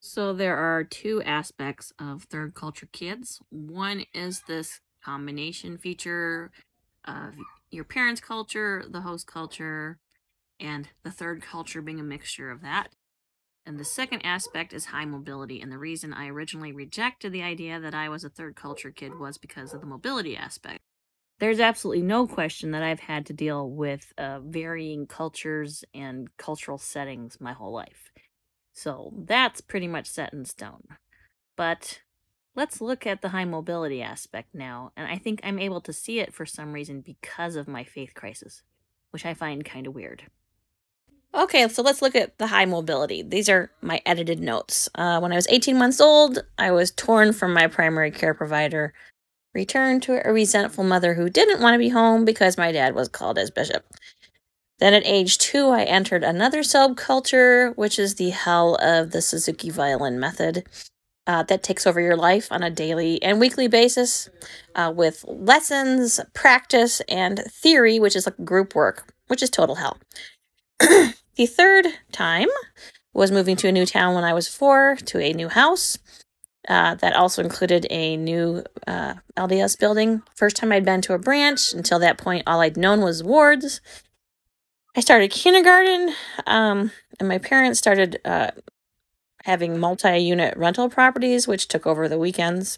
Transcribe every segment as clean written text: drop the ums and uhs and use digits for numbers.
So there are two aspects of third culture kids. One is this combination feature of your parents' culture, the host culture, and the third culture being a mixture of that. And the second aspect is high mobility. And the reason I originally rejected the idea that I was a third culture kid was because of the mobility aspect. There's absolutely no question that I've had to deal with varying cultures and cultural settings my whole life. So that's pretty much set in stone. But let's look at the high mobility aspect now, and I think I'm able to see it for some reason because of my faith crisis, which I find kind of weird. Okay, so let's look at the high mobility. These are my edited notes. When I was 18 months old, I was torn from my primary care provider, returned to a resentful mother who didn't want to be home because my dad was called as bishop. Then at age 2, I entered another subculture, which is the hell of the Suzuki violin method. That takes over your life on a daily and weekly basis with lessons, practice, and theory, which is like group work, which is total hell. The third time was moving to a new town when I was 4 to a new house. That also included a new LDS building. First time I'd been to a branch. Until that point, all I'd known was wards. I started kindergarten, and my parents started having multi-unit rental properties, which took over the weekends.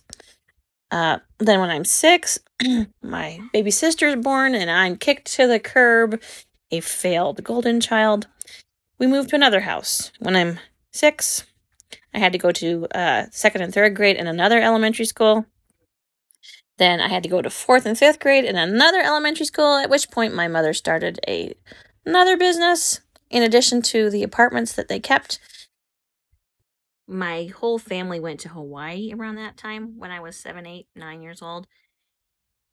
Then when I'm 6, my baby sister's born, and I'm kicked to the curb, a failed golden child. We moved to another house. When I'm 6, I had to go to 2nd and 3rd grade in another elementary school. Then I had to go to 4th and 5th grade in another elementary school, at which point my mother started another business in addition to the apartments that they kept. My whole family went to Hawaii around that time when I was 7, 8, 9 years old.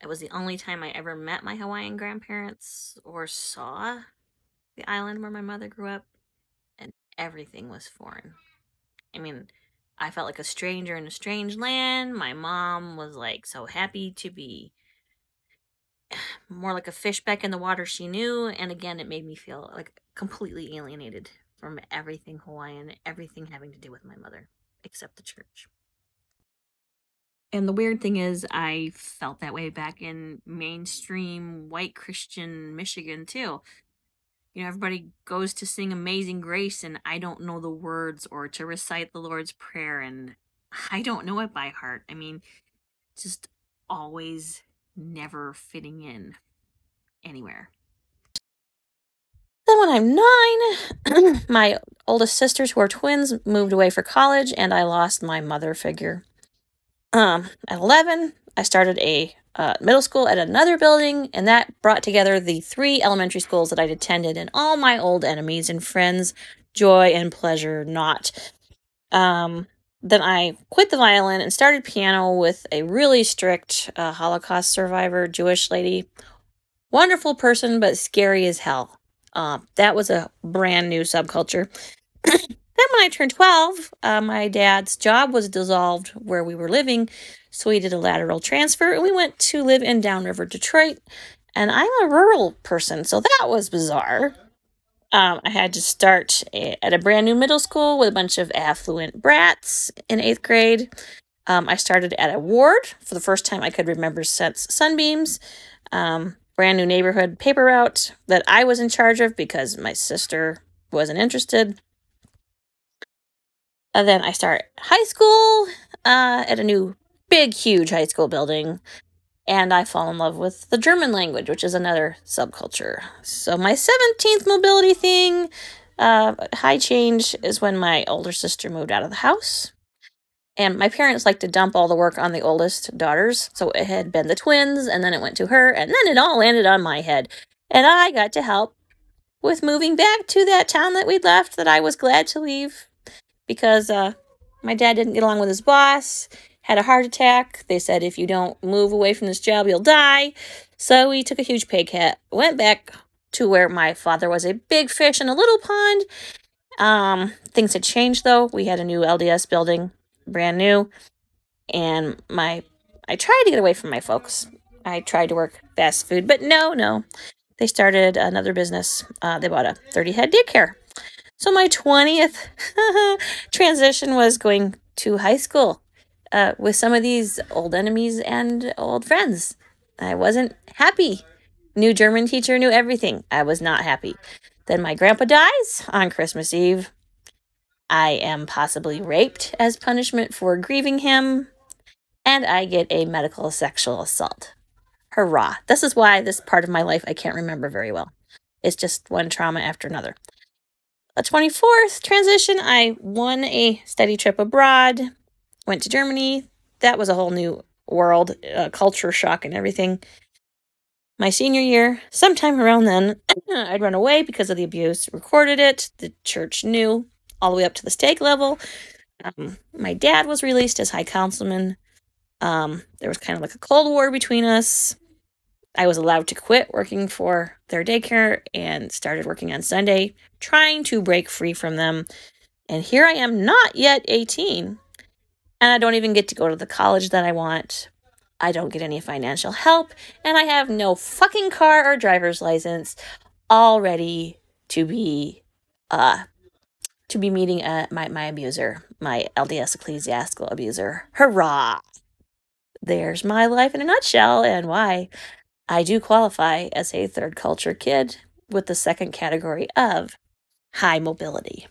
It was the only time I ever met my Hawaiian grandparents or saw the island where my mother grew up, and everything was foreign. I mean, I felt like a stranger in a strange land. My mom was like so happy to be more like a fish back in the water she knew, and again, it made me feel like completely alienated from everything Hawaiian, everything having to do with my mother, except the church. And the weird thing is, I felt that way back in mainstream white Christian Michigan, too. You know, everybody goes to sing Amazing Grace, and I don't know the words, or to recite the Lord's Prayer, and I don't know it by heart. I mean, just always never fitting in anywhere. Then when I'm 9, my oldest sisters, who are twins, moved away for college, and I lost my mother figure. At 11, I started a middle school at another building, and that brought together the 3 elementary schools that I'd attended and all my old enemies and friends, joy and pleasure not. Then I quit the violin and started piano with a really strict Holocaust survivor Jewish lady. Wonderful person, but scary as hell. That was a brand new subculture. Then when I turned 12, my dad's job was dissolved where we were living, so we did a lateral transfer, and we went to live in Downriver, Detroit. And I'm a rural person, so that was bizarre. I had to start at a brand new middle school with a bunch of affluent brats in 8th grade. I started at a ward for the first time I could remember since Sunbeams. Brand new neighborhood paper route that I was in charge of because my sister wasn't interested. And then I start high school at a new, big, huge high school building. And I fall in love with the German language, which is another subculture. So my 17th mobility thing, high change, is when my older sister moved out of the house. And my parents like to dump all the work on the oldest daughters. So it had been the twins, and then it went to her, and then it all landed on my head. And I got to help with moving back to that town that we'd left that I was glad to leave. Because my dad didn't get along with his boss, had a heart attack. They said, if you don't move away from this job, you'll die. So we took a huge pay cut, went back to where my father was a big fish in a little pond. Things had changed, though. We had a new LDS building, brand new. And I tried to get away from my folks. I tried to work fast food, but no. They started another business. They bought a 30-head daycare. So my 20th transition was going to high school with some of these old enemies and old friends. I wasn't happy. New German teacher, knew everything. I was not happy. Then my grandpa dies on Christmas Eve. I am possibly raped as punishment for grieving him. And I get a medical sexual assault. Hurrah. This is why this part of my life I can't remember very well. It's just one trauma after another. A 24th transition, I won a study trip abroad, went to Germany. That was a whole new world, culture shock and everything. My senior year, sometime around then, I'd run away because of the abuse, recorded it. The church knew all the way up to the stake level. My dad was released as high councilman. There was kind of like a Cold War between us. I was allowed to quit working for their daycare and started working on Sunday, trying to break free from them. And here I am, not yet 18, and I don't even get to go to the college that I want. I don't get any financial help, and I have no fucking car or driver's license, all ready to be meeting my abuser, my LDS ecclesiastical abuser. Hurrah! There's my life in a nutshell, and why I do qualify as a third culture kid with the second category of high mobility.